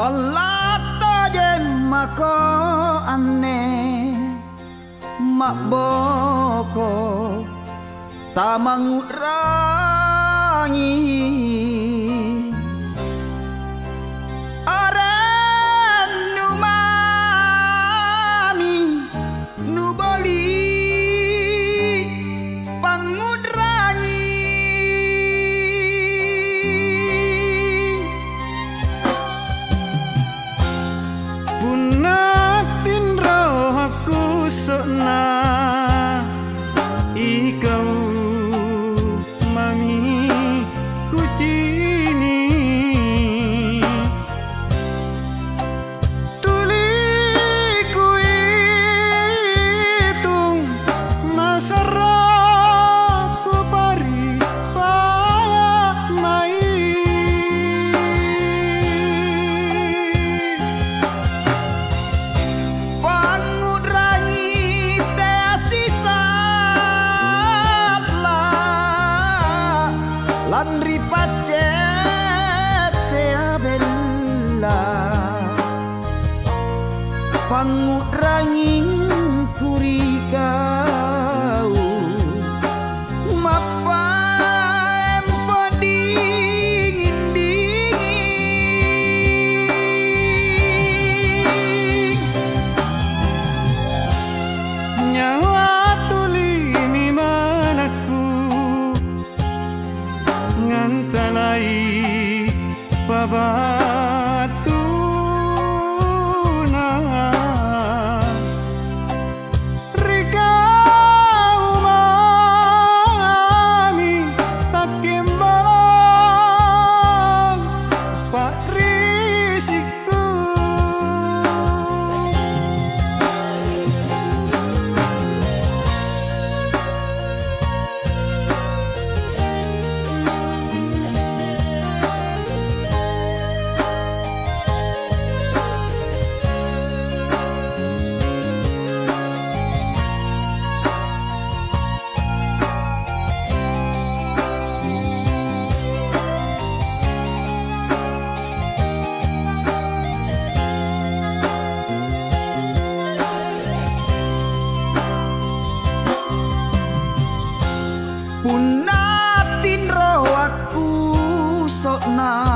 Palata jen mako aneh mak boko tamang rangi aren nu mami nu bali pangudrangi punatin rohku sona ikau mami kucini tuli kuitung nasara ku pari pamai Landri pacet tea bella panguranging kurikau mapa empo dingin dingin nyawa tuli mi manaku ngantalai pabatuna rikau mami takimbang pak risiku punatin roh aku sokna